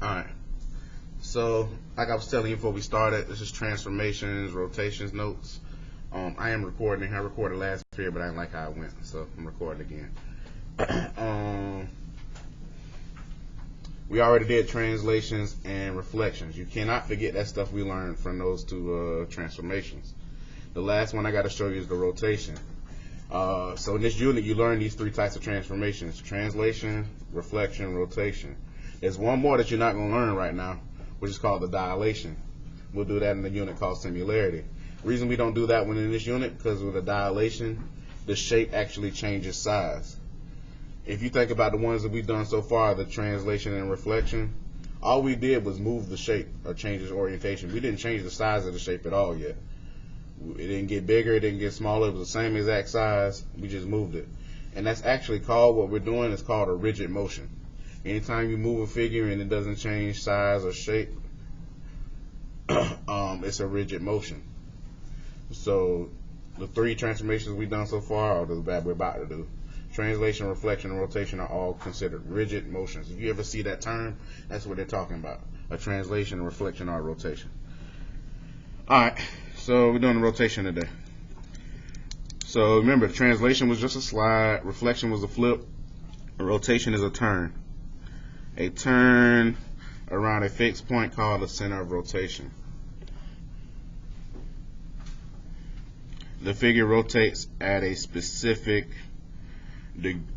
Alright, so like I was telling you before we started, this is transformations, rotations, notes. I am recording. I recorded last period, but I didn't like how it went, so I'm recording again. We already did translations and reflections. You cannot forget that stuff we learned from those two transformations. The last one I got to show you is the rotation. So in this unit, you learn these three types of transformations: translation, reflection, rotation. There's one more that you're not going to learn right now, which is called the dilation. We'll do that in the unit called similarity. The reason we don't do that one in this unit, because with the dilation, the shape actually changes size. If you think about the ones that we've done so far, the translation and reflection, all we did was move the shape or change its orientation. We didn't change the size of the shape at all yet. It didn't get bigger, it didn't get smaller, it was the same exact size, we just moved it. And that's actually called, what we're doing is called a rigid motion. Anytime you move a figure and it doesn't change size or shape, it's a rigid motion. So the three transformations we've done so far, or that we're about to do, translation, reflection, and rotation, are all considered rigid motions. If you ever see that term, that's what they're talking about: a translation, a reflection, or a rotation. Alright, so we're doing the rotation today. So remember, the translation was just a slide, reflection was a flip, a rotation is a turn. A turn around a fixed point called the center of rotation. The figure rotates at a specific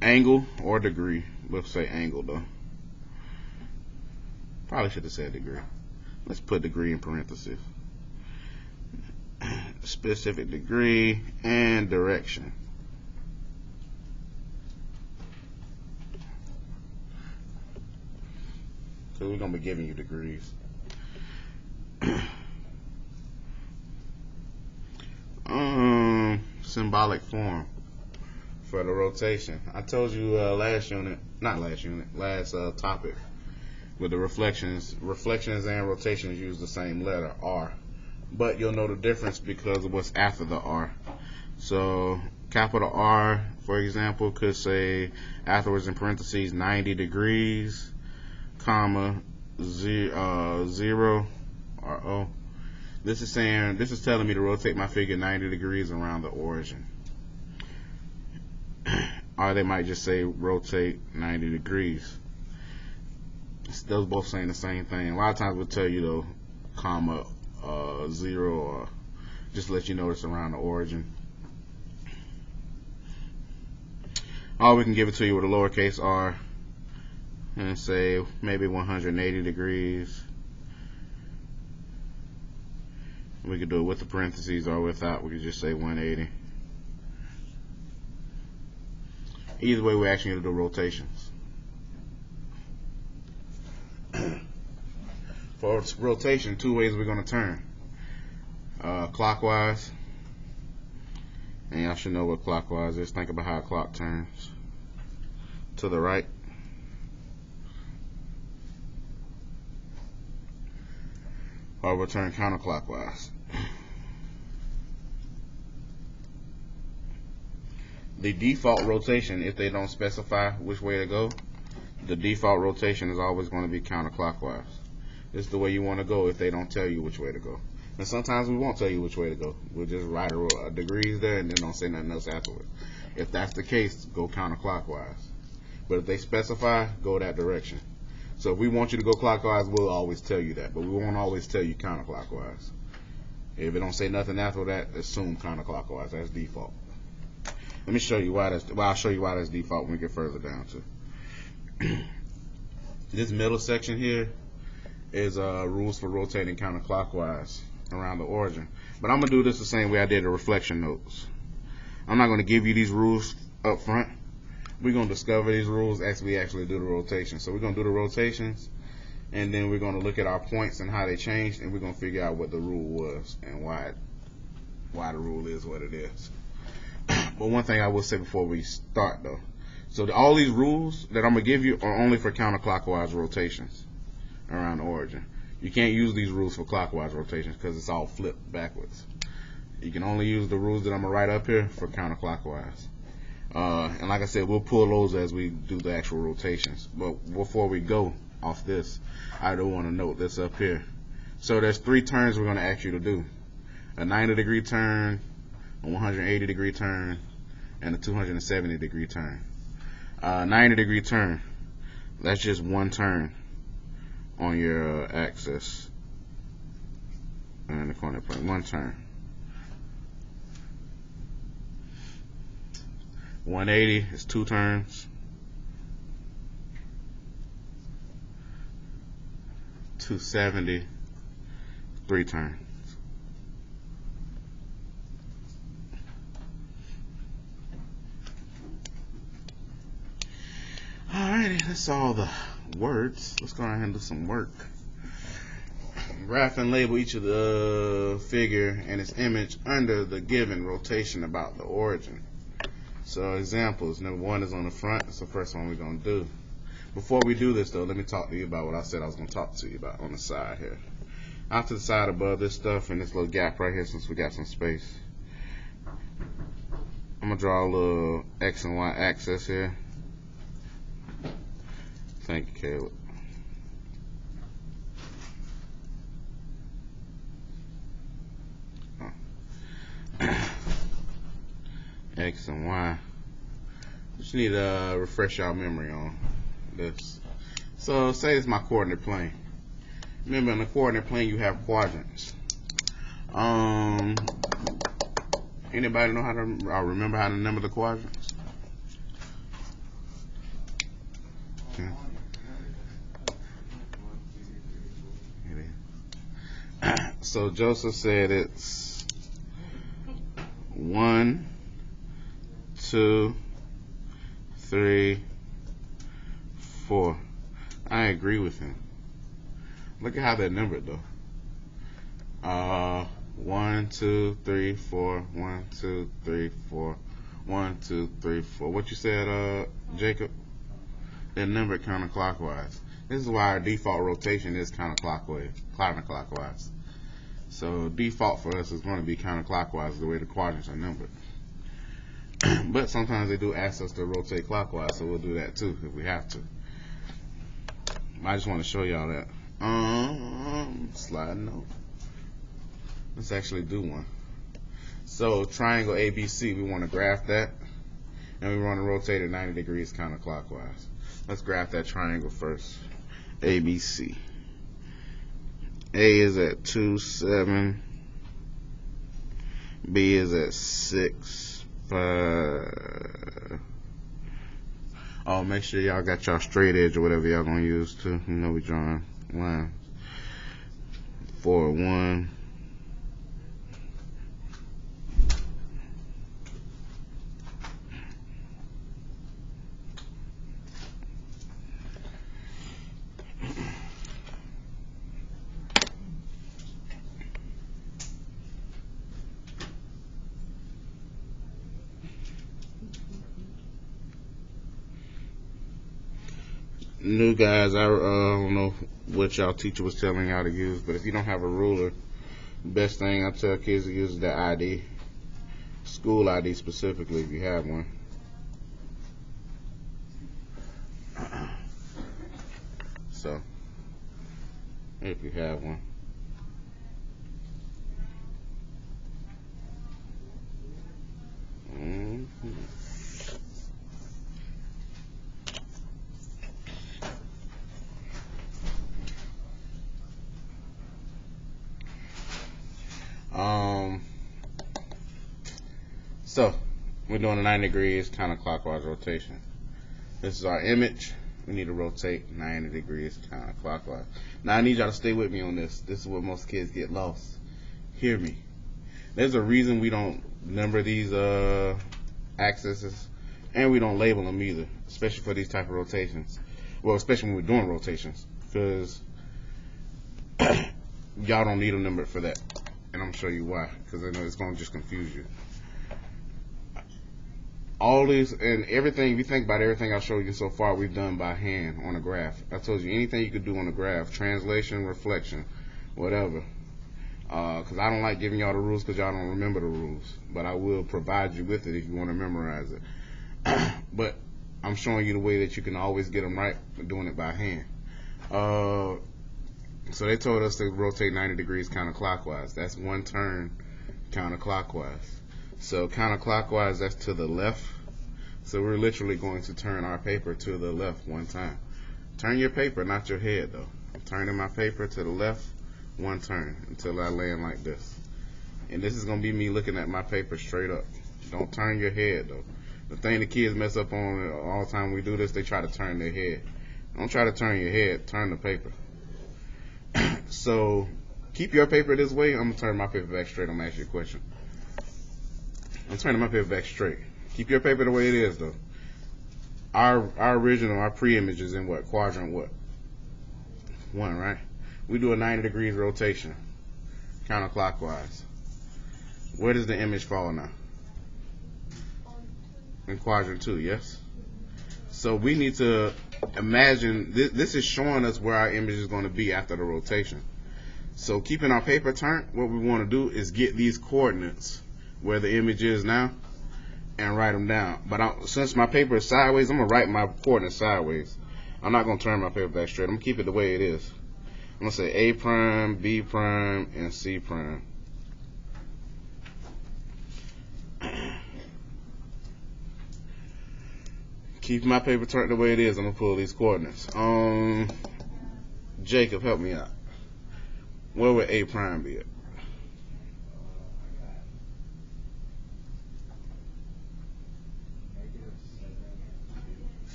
angle or degree. Let's say angle though. Probably should have said degree. Let's put degree in parentheses. Specific degree and direction. So we're going to be giving you degrees. Symbolic form for the rotation. I told you last topic with the reflections and rotations use the same letter, R. But you'll know the difference because of what's after the R. So capital R, for example, could say afterwards in parentheses 90 degrees, comma, 0 or O. This is telling me to rotate my figure 90 degrees around the origin. Or they might just say rotate 90 degrees. Those both saying the same thing. A lot of times we'll tell you though, comma, 0, or just let you know it's around the origin. Or we can give it to you with a lowercase r and say maybe 180 degrees. We could do it with the parentheses or without. We could just say 180. Either way, we're actually going to do rotations. For rotation, two ways we're going to turn. Clockwise. And y'all should know what clockwise is. Think about how a clock turns. To the right. Or we'll turn counterclockwise. The default rotation, if they don't specify which way to go, the default rotation is always going to be counterclockwise. This is the way you want to go if they don't tell you which way to go. And sometimes we won't tell you which way to go. We'll just write a degrees there and then don't say nothing else afterwards. If that's the case, go counterclockwise. But if they specify, go that direction. So if we want you to go clockwise, we'll always tell you that, but we won't always tell you counterclockwise. If it don't say nothing after that, assume counterclockwise. That's default. Let me show you why that's. Well, I'll show you why that's default when we get further down to. This middle section here is rules for rotating counterclockwise around the origin. But I'm gonna do this the same way I did the reflection notes. I'm not gonna give you these rules up front. We're going to discover these rules as we actually do the rotation. So we're going to do the rotations, and then we're going to look at our points and how they changed, and we're going to figure out what the rule was and why the rule is what it is. But one thing I will say before we start though, so all these rules that I'm going to give you are only for counterclockwise rotations around the origin. You can't use these rules for clockwise rotations because it's all flipped backwards. You can only use the rules that I'm going to write up here for counterclockwise. And like I said, we'll pull those as we do the actual rotations. But before we go, off this, I do want to note this up here. So there's 3 turns we're going to ask you to do. A 90-degree turn, a 180-degree turn, and a 270-degree turn. 90-degree turn, that's just 1 turn on your axis and the corner plane. 1 turn. 180 is 2 turns. 270, 3 turns. Alrighty, that's all the words. Let's go ahead and do some work. Graph and label each of the figure and its image under the given rotation about the origin. So examples, number 1 is on the front. That's the first one we're going to do. Before we do this though, let me talk to you about what I said I was going to talk to you about on the side here. Out to the side above this stuff and this little gap right here, since we got some space, I'm going to draw a little X and Y axis here. Thank you, Caleb. X and Y. Just need to refresh your memory on this. So say it's my coordinate plane. Remember, in the coordinate plane you have quadrants. Anybody know how to remember how to number the quadrants? Okay. So Joseph said it's 1, 2, 3, 4. I agree with him. Look at how they're numbered though. 1, 2, 3, 4. 1, 2, 3, 4. 1, 2, 3, 4. What you said, Jacob? They're numbered counterclockwise. This is why our default rotation is counterclockwise. So default for us is going to be counterclockwise, the way the quadrants are numbered. But sometimes they do ask us to rotate clockwise, so we'll do that too if we have to. I just want to show y'all that. Slide note. Let's actually do one. So triangle ABC, we want to graph that, and we want to rotate it 90 degrees counterclockwise. Let's graph that triangle first. ABC. A is at 2, 7. B is at 6, 5. Oh, make sure y'all got y'all straight edge or whatever y'all gonna use too. You know we drawing lines. 4, 1. New guys, I don't know what y'all teacher was telling y'all to use, but if you don't have a ruler, the best thing I tell kids to use is the ID, school ID specifically, if you have one. So, if you have one. So we're doing a 90 degrees counterclockwise rotation. This is our image. We need to rotate 90 degrees counterclockwise. Now I need y'all to stay with me on this. This is where most kids get lost. Hear me. There's a reason we don't number these axes, and we don't label them either, especially for these type of rotations. Well, especially when we're doing rotations, because y'all don't need them numbered for that. And I'm gonna show you why, because I know it's gonna just confuse you. All these and everything, if you think about everything I showed you so far, we've done by hand on a graph. I told you anything you could do on a graph, translation, reflection, whatever. Because I don't like giving y'all the rules because y'all don't remember the rules. But I will provide you with it if you want to memorize it. But I'm showing you the way that you can always get them right doing it by hand. So they told us to rotate 90 degrees counterclockwise. That's one turn counterclockwise. So counterclockwise, that's to the left. So we're literally going to turn our paper to the left one time. Turn your paper, not your head though. I'm turning my paper to the left one turn until I land like this. And this is going to be me looking at my paper straight up. Don't turn your head though. The thing the kids mess up on all the time we do this, they try to turn their head. Don't try to turn your head, turn the paper. So keep your paper this way. I'm going to turn my paper back straight. I'm going to ask you a question. I'm turning my paper back straight. Keep your paper the way it is though. Our original, our pre-image is in what? Quadrant what? 1, right? We do a 90 degrees rotation, counterclockwise. Where does the image fall now? In quadrant 2, yes? So we need to imagine, this is showing us where our image is going to be after the rotation. So keeping our paper turned, what we want to do is get these coordinates where the image is now and write them down. But since my paper is sideways, I'm going to write my coordinates sideways. I'm not going to turn my paper back straight. I'm going to keep it the way it is. I'm going to say A prime, B prime, and C prime. Keep my paper turned the way it is. I'm going to pull these coordinates. Jacob, help me out. Where would A prime be at?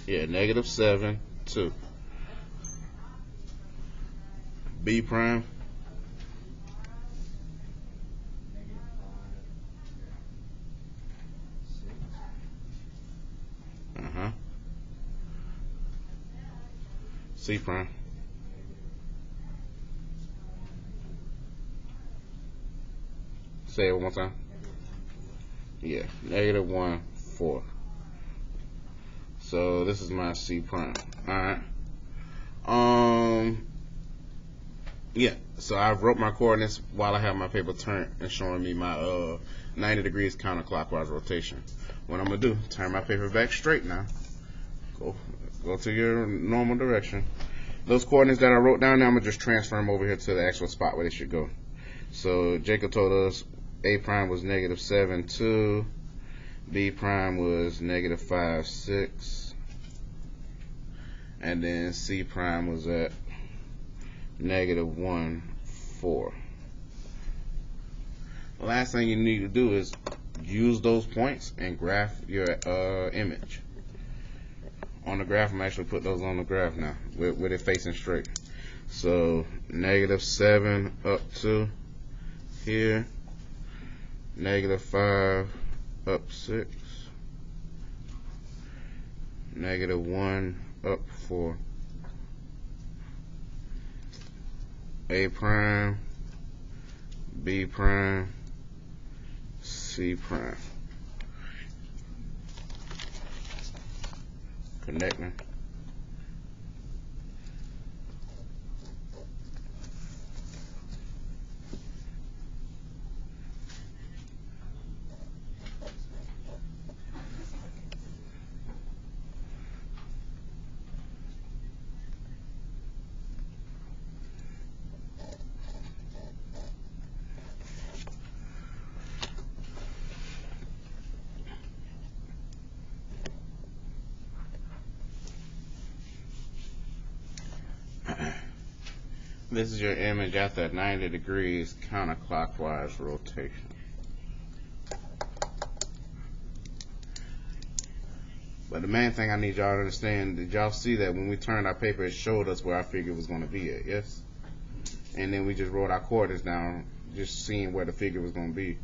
Yeah, -7, 2. B prime. C prime. Say it one more time. Yeah, -1, 4. So this is my C prime. Alright. Yeah, so I wrote my coordinates while I have my paper turned and showing me my 90 degrees counterclockwise rotation. What I'm going to do, turn my paper back straight now. Go to your normal direction. Those coordinates that I wrote down now, I'm going to just transfer them over here to the actual spot where they should go. So Jacob told us A prime was -7, 2. B prime was -5, 6. And then C prime was at -1, 4. The last thing you need to do is use those points and graph your image. On the graph, I'm actually put those on the graph now with it facing straight. So -7 up to here, -5 up 6, -1 up 4. A prime, B prime, C prime. Connecting. This is your image after a 90 degrees counterclockwise rotation. But the main thing I need y'all to understand, did y'all see that when we turned our paper, it showed us where our figure was going to be at, yes? And then we just wrote our coordinates down, just seeing where the figure was going to be.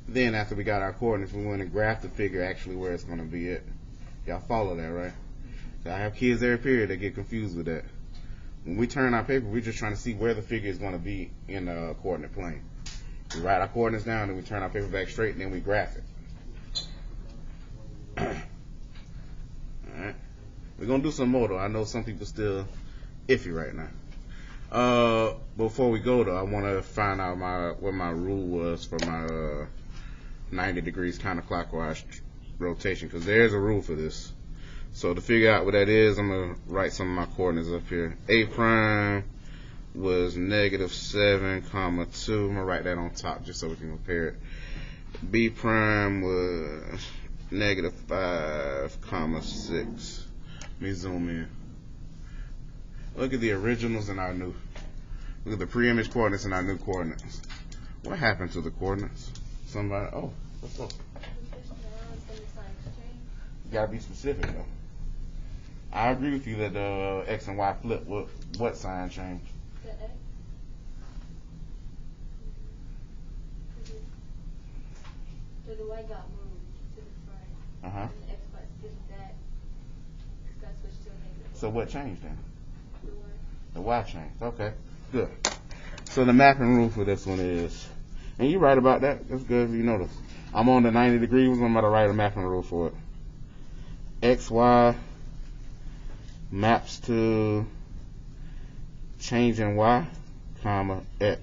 Then after we got our coordinates, we went and graphed the figure actually where it's going to be at. Y'all follow that, right? So I have kids every period that get confused with that. When we turn our paper, we're just trying to see where the figure is going to be in the coordinate plane. We write our coordinates down, and we turn our paper back straight, and then we graph it. Alright. We're going to do some more, though. I know some people still iffy right now. Before we go, though, I want to find out what my rule was for my 90 degrees counterclockwise rotation, because there's a rule for this. So to figure out what that is, I'm going to write some of my coordinates up here. A prime was -7, 2. I'm going to write that on top just so we can compare it. B prime was -5, 6. Let me zoom in. Look at the originals and our new. Look at the pre-image coordinates and our new coordinates. What happened to the coordinates? Somebody, oh, what's up? You gotta be specific though. I agree with you that the X and Y flip. What sign changed? The X. So the Y got moved to the front. Uh-huh. And the X got switched to a negative. So what changed then? The Y. The Y changed. Okay, good. So the mapping rule for this one is, and you're right about that. That's good if you notice. I'm on the 90 degrees. I'm about to write a mapping rule for it. XY maps to change in Y, comma, X.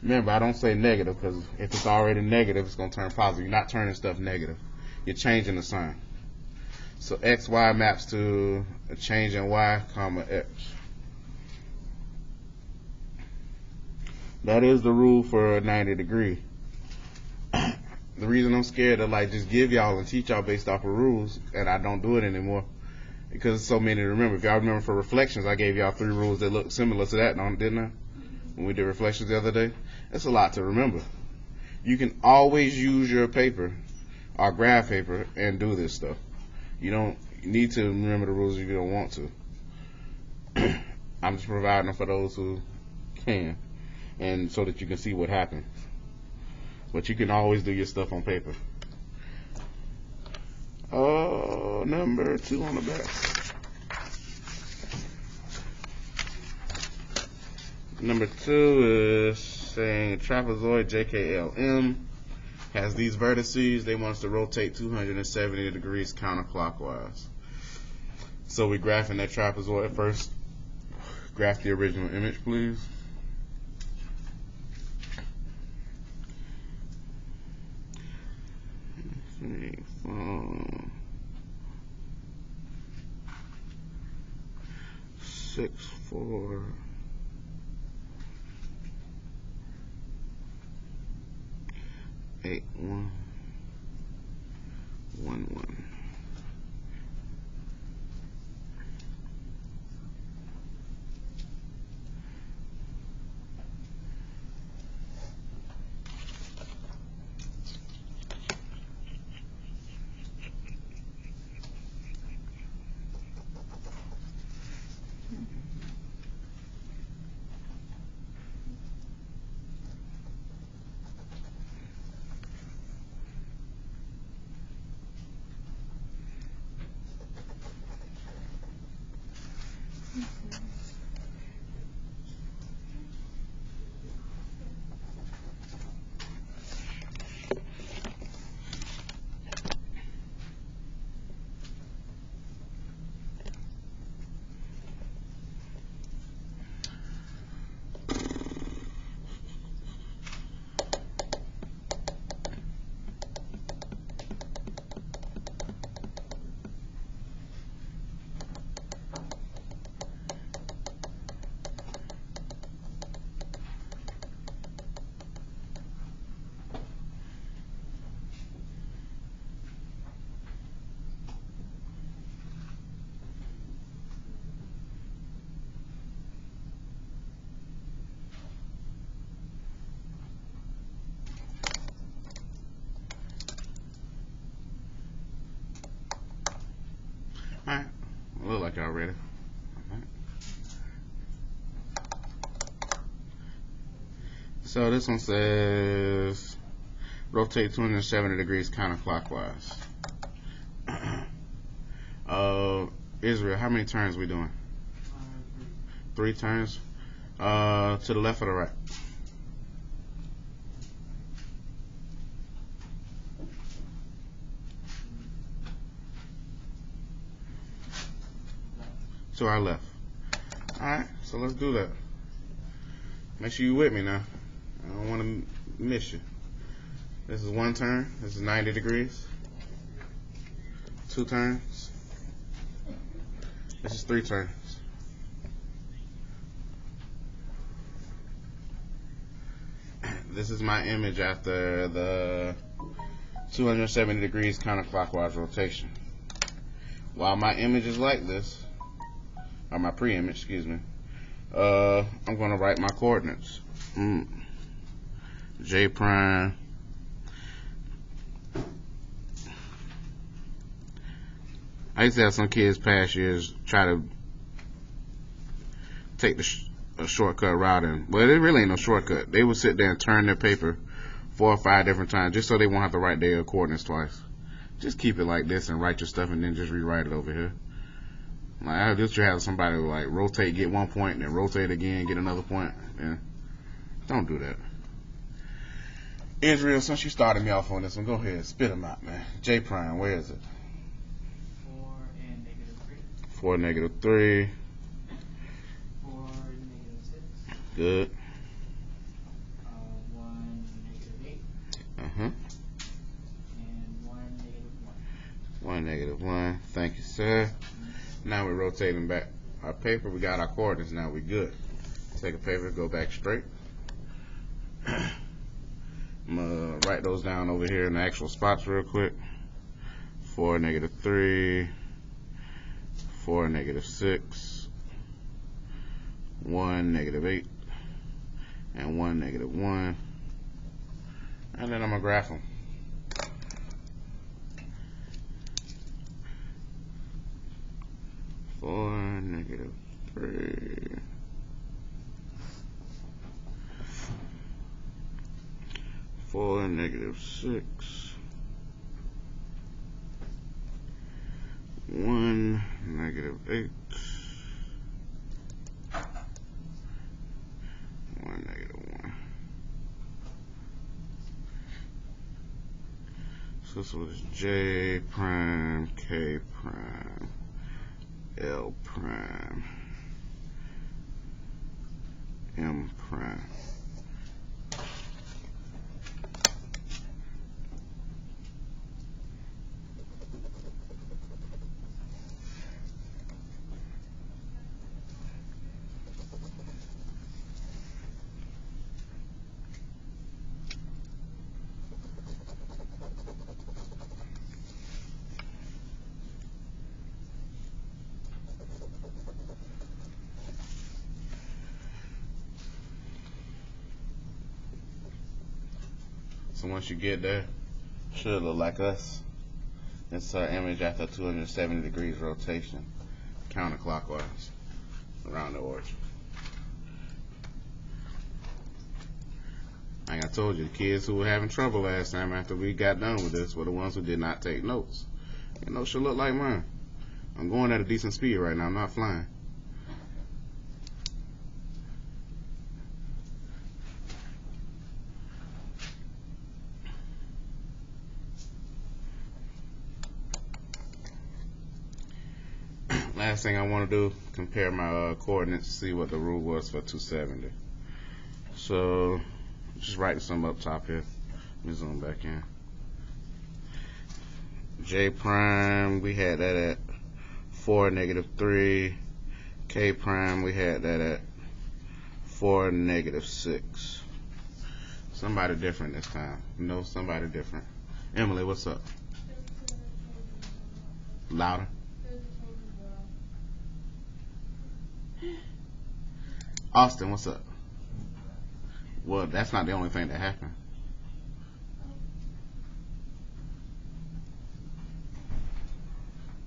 Remember, I don't say negative because if it's already negative, it's going to turn positive. You're not turning stuff negative. You're changing the sign. So XY maps to a change in Y, comma, X. That is the rule for a 90 degree. The reason I'm scared to like just give y'all and teach y'all based off of rules, and I don't do it anymore, because it's so many to remember. If y'all remember for reflections, I gave y'all 3 rules that look similar to that, didn't I? When we did reflections the other day. It's a lot to remember. You can always use your paper or graph paper and do this stuff. You don't need to remember the rules if you don't want to. I'm just providing them for those who can, and so that you can see what happens. But you can always do your stuff on paper. Number 2 on the back. Number 2 is saying trapezoid JKLM has these vertices. They want us to rotate 270 degrees counterclockwise. So we graphing that trapezoid first. Graph the original image, please. From 6, 4, 8, 1, 1, 1. Alright, look like y'all ready. Alright. So this one says rotate 270 degrees counterclockwise. Israel, how many turns we doing? 3 turns. To the left or the right? To our left. Alright, so let's do that. Make sure you're with me now. I don't want to miss you. This is 1 turn. This is 90 degrees. 2 turns. This is 3 turns. This is my image after the 270 degrees counterclockwise rotation. While my image is like this, or my pre-image, excuse me, I'm going to write my coordinates. J prime I used to have some kids past years try to take a shortcut route, and well, it really ain't no shortcut. They would sit there and turn their paper 4 or 5 different times just so they won't have to write their coordinates twice. Just keep it like this and write your stuff, and then just rewrite it over here. Like, I just have somebody like rotate, get 1 point, then rotate again, get another point. Yeah. Don't do that. Israel, since you started me off on this one, go ahead, spit them out, man. J prime, where is it? 4 and -3. 4, -3. 4, -6. Good. 1, -8. Uh-huh. And 1, -1. 1, -1. Thank you, sir. Now we're rotating back our paper. We got our coordinates now. We good. Take a paper, go back straight. I'm going to write those down over here in the actual spots real quick. 4, -3. 4, -6. 1, -8. And 1, -1. And then I'm going to graph them. -3. 4, -6. 1, -8. 1, -1. So this was J prime, K prime, L prime, M prime. So once you get there, it should look like us. It's our image after 270 degrees rotation, counterclockwise, around the origin. Like I told you, the kids who were having trouble last time after we got done with this were the ones who did not take notes. Your notes should look like mine. I'm going at a decent speed right now. I'm not flying. Last thing I want to do, compare my coordinates, see what the rule was for 270. So, just writing some up top here. Let me zoom back in. J prime, we had that at 4, -3. K prime, we had that at 4, -6. Somebody different this time. No, somebody different. Emily, what's up? Louder. Austin, what's up? Well, that's not the only thing that happened.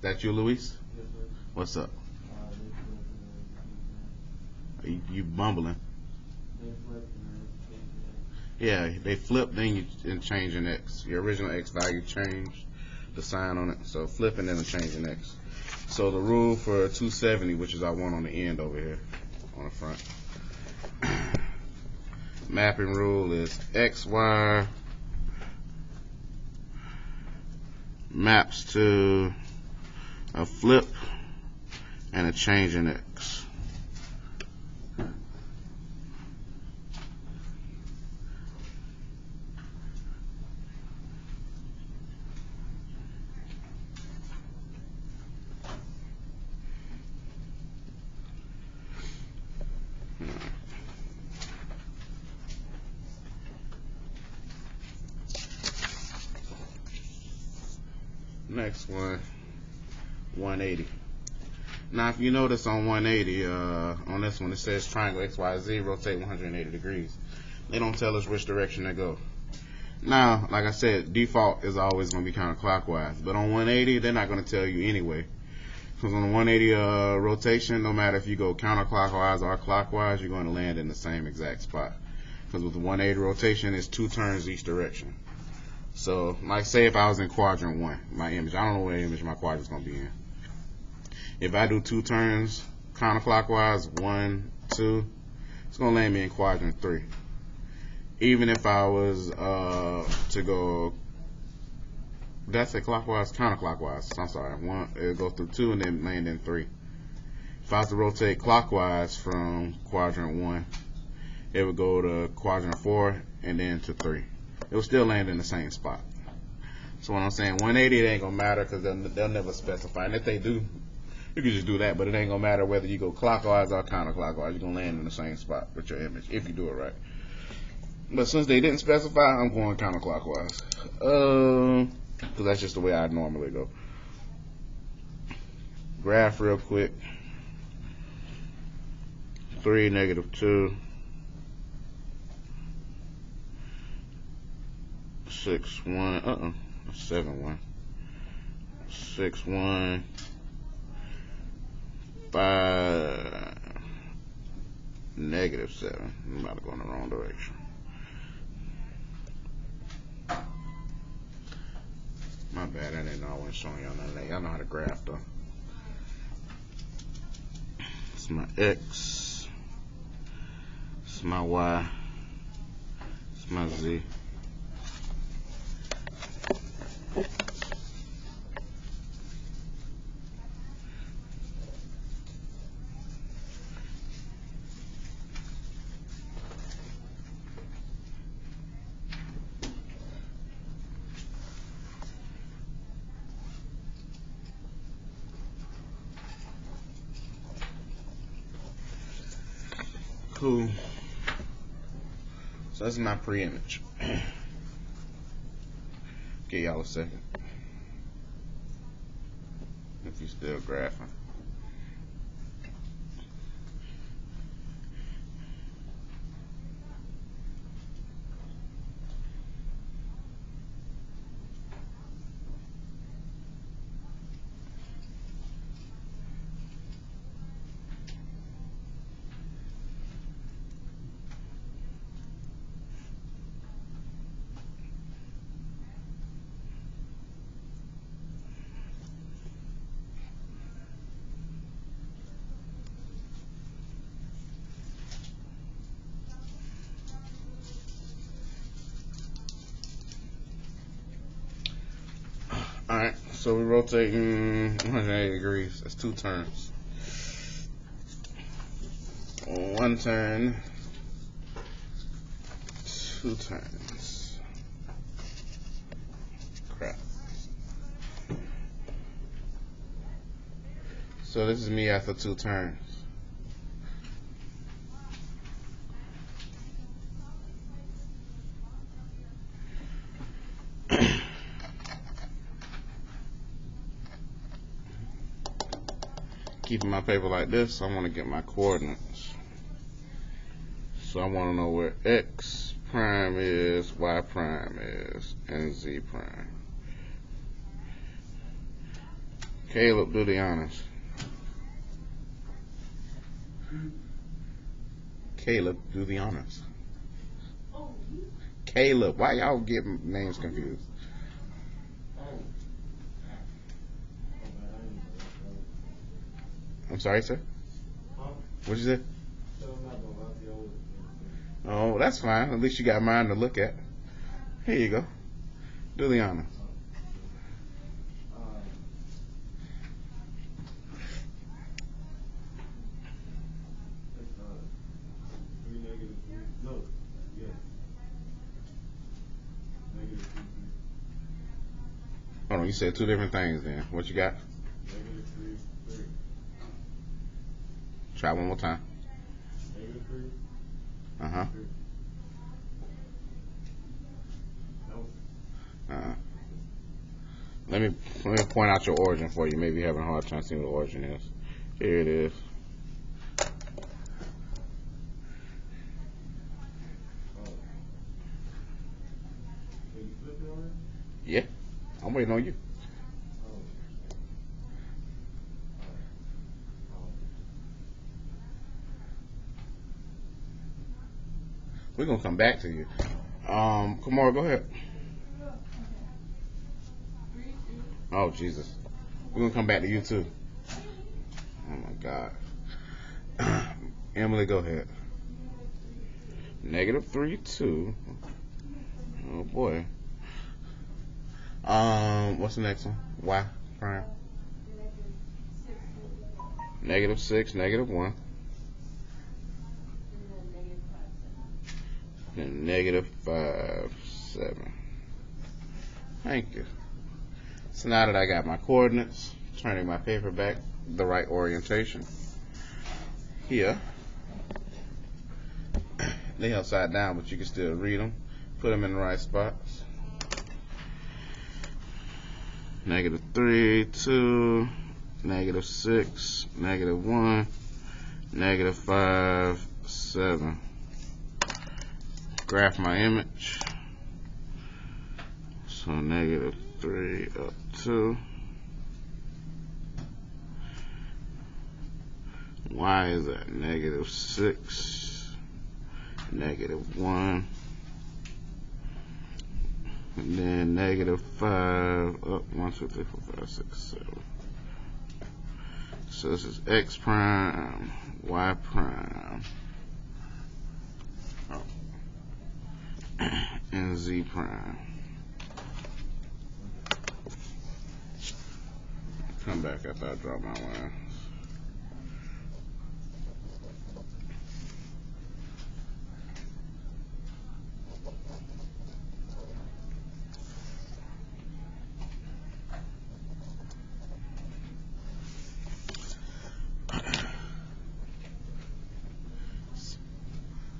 That you, Luis? What's up? You bumbling? Yeah, they flip, then you change an X. Your original X value changed the sign on it, so flip and then change an X. So the rule for 270, which is our one on the end over here, on the front. Mapping rule is XY maps to a flip and a change in X. Next one, 180. Now, if you notice on 180, on this one, it says triangle XYZ, rotate 180 degrees. They don't tell us which direction to go. Now, like I said, default is always going to be counterclockwise. But on 180, they're not going to tell you anyway. Because on the 180 rotation, no matter if you go counterclockwise or clockwise, you're going to land in the same exact spot. Because with the 180 rotation, it's 2 turns each direction. So, like say if I was in quadrant 1, my image, I don't know what image my quadrant's going to be in. If I do 2 turns counterclockwise, 1, 2, it's going to land me in quadrant 3. Even if I was to go, that's a clockwise, counterclockwise. I'm sorry. It'll go through 2 and then land in 3. If I was to rotate clockwise from quadrant 1, it would go to quadrant 4 and then to 3. It will still land in the same spot. So when I'm saying 180, it ain't gonna matter because they'll never specify. And if they do, you can just do that. But it ain't gonna matter whether you go clockwise or counterclockwise. You're gonna land in the same spot with your image if you do it right. But since they didn't specify, I'm going counterclockwise. Because that's just the way I normally go. Graph real quick. 3, -2. 6, 1. 7, 1. 6, 1. 5. -7. I'm about to go in the wrong direction. My bad, I didn't know I wasn't showing y'all none of that. Y'all know how to graph though. It's my X. It's my Y. It's my Z. Cool. So that's my pre-image. Give y'all a second. If you're still graphing. Alright, so we're rotating 180 degrees. That's 2 turns. 1 turn, 2 turns. Crap. So this is me after 2 turns. Keeping my paper like this, I want to get my coordinates. So I want to know where X prime is, Y prime is, and Z prime. Caleb, do the honors. Caleb, do the honors. Caleb, why y'all get names confused? I'm sorry, sir? What'd you say? Oh, that's fine. At least you got mine to look at. Here you go. Do the honors. Hold on, you said 2 different things then. What you got? -3. Try one more time. -3. Uh-huh. No. Uh-uh. Let me point out your origin for you. Maybe you're having a hard time seeing what the origin is. Here it is. Can you flip it on it? Yeah, I'm waiting on you. We're gonna come back to you. Kamara, go ahead. Oh Jesus, we're gonna come back to you too. Oh my God. Emily, go ahead. -3, 2. Oh boy. What's the next one? Y prime. -6, -1. And -5, 7. Thank you. So now that I got my coordinates, turning my paper back the right orientation. Here. They upside down, but you can still read them. Put them in the right spots. -3, 2, -6, -1, -5, 7. Graph my image. So -3 up 2. Y is at -6, -1, and then -5 up 1, 2, 3, 4, 5, 6, 7. So this is X prime, Y prime, and Z prime. Come back after I draw my lines.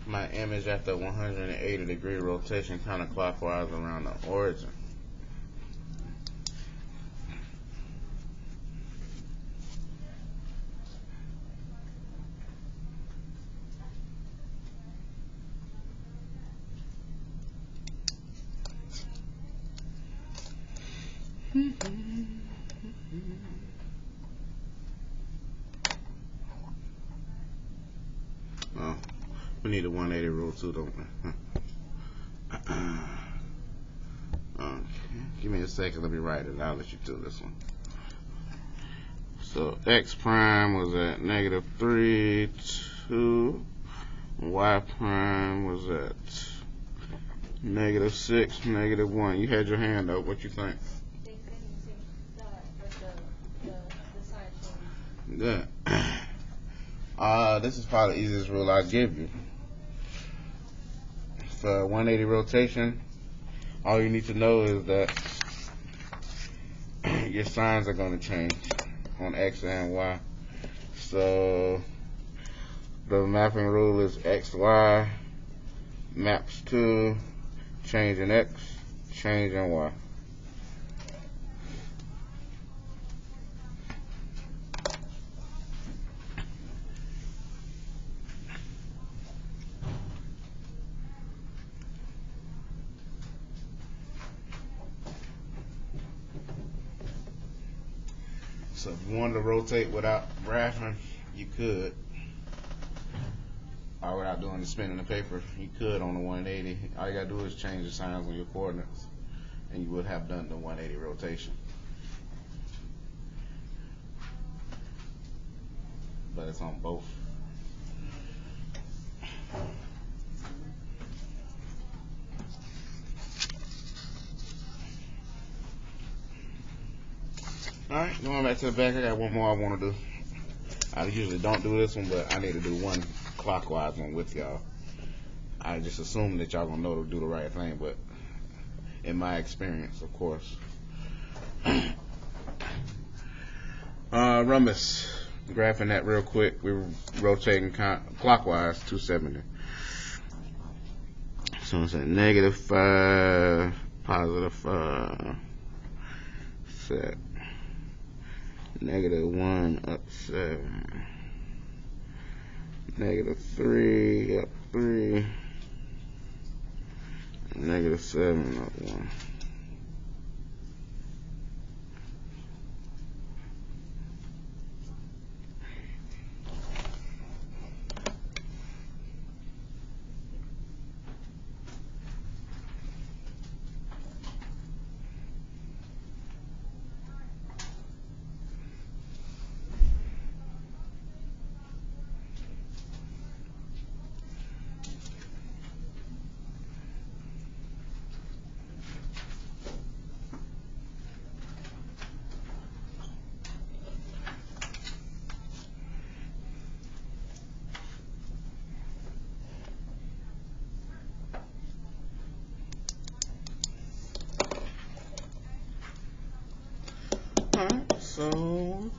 My image after 180-degree rotation counterclockwise around the origin. Oh, we need a 180 rule too, don't we? Okay, give me a second. Let me write it. I'll let you do this one. So X prime was at -3, 2. Y prime was at -6, -1. You had your hand up. What you think? Good. This is probably the easiest rule I'll give you. For 180 rotation, all you need to know is that your signs are going to change on X and Y. So the mapping rule is XY maps to change in X, change in Y. So if you wanted to rotate without graphing, you could. Or without doing the spinning the paper, you could on the 180. All you gotta do is change the signs on your coordinates, and you would have done the 180 rotation. But it's on both. Alright, going back to the back, I got one more I want to do. I usually don't do this one, but I need to do one clockwise one with y'all. I just assume that y'all gonna know to do the right thing, but in my experience, of course. Rumbus, graphing that real quick. We're rotating clockwise 270. So it's at -5, +5, set. -1 up 7. -3 up 3. -7 up 1. Alright, so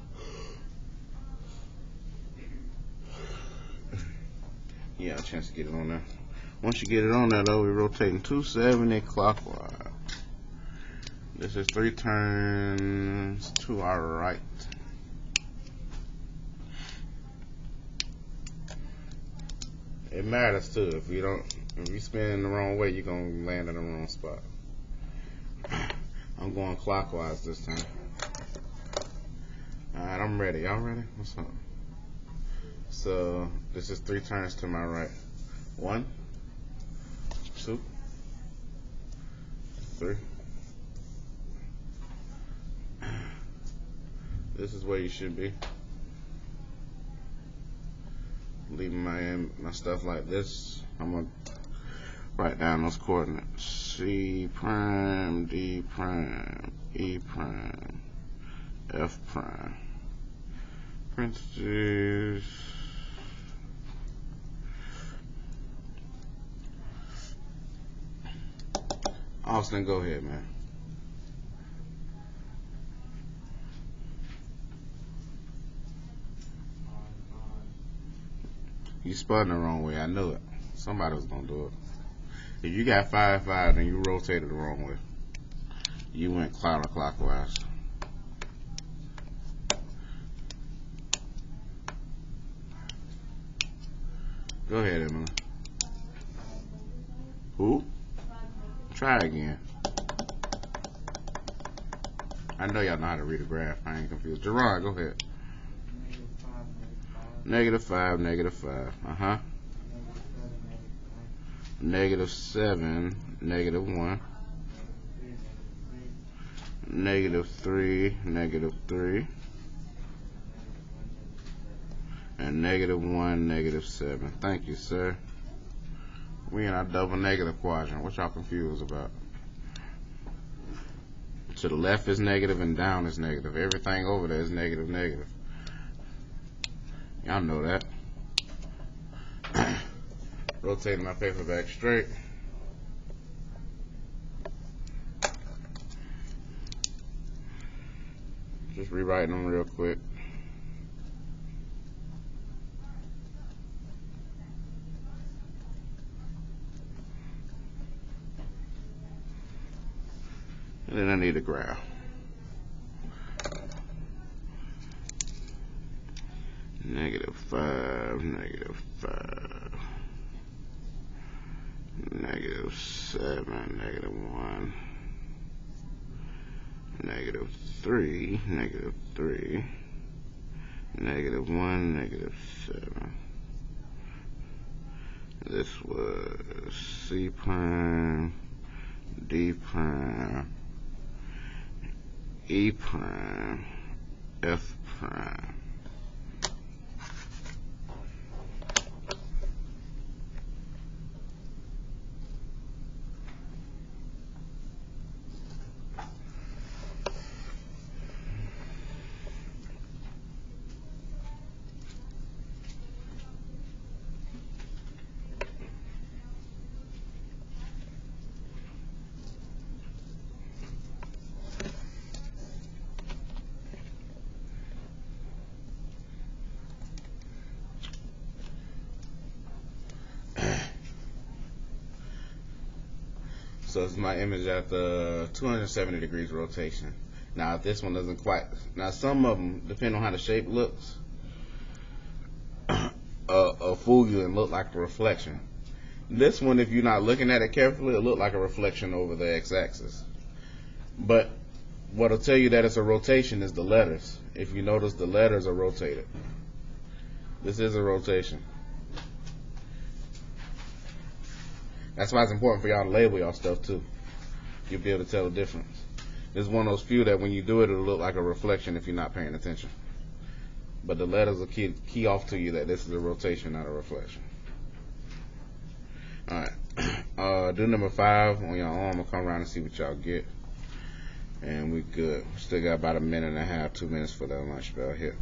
yeah, a chance to get it on there. Once you get it on there, though, we're rotating 270 clockwise. This is 3 turns to our right. It matters too. If you spin in the wrong way, you're gonna land in the wrong spot. I'm going clockwise this time. Alright, I'm ready. Y'all ready? What's up? So this is 3 turns to my right. 1, 2, 3. This is where you should be. Leaving my stuff like this. I'm gonna write down those coordinates: C prime, D prime, E prime, F prime. Parentheses. Austin, go ahead, man. You spun the wrong way. I knew it. Somebody was gonna do it. If you got 5-5, then you rotated the wrong way. You went counterclockwise. Go ahead, Emily. Who? Try again. I know y'all know how to read a graph. I ain't confused. Jerron, go ahead. -5, -5. Uh-huh. -7, -1. -3, -3. And -1, -7. Thank you, sir. We in our double negative quadrant. What y'all confused about? To the left is negative and down is negative. Everything over there is negative, negative. Y'all know that. Rotating my paper back straight. Just rewriting them real quick. And then I need a graph. -5, -5. -7, -1. -3, -3. -1, -7. This was C prime, D prime, E prime, F prime. So it's my image at the 270 degrees rotation. Now, if this one doesn't quite, now some of them, depending on how the shape looks, fool you and look like a reflection. This one, if you're not looking at it carefully, it'll look like a reflection over the x-axis. But what'll tell you that it's a rotation is the letters. If you notice, the letters are rotated. This is a rotation. That's why it's important for y'all to label y'all stuff too. You'll be able to tell the difference. This is one of those few that when you do it, it'll look like a reflection if you're not paying attention. But the letters will key off to you that this is a rotation, not a reflection. Alright. Do number 5 on your arm. I'll come around and see what y'all get. And we good. Still got about a minute and a half, 2 minutes for that lunch bell here.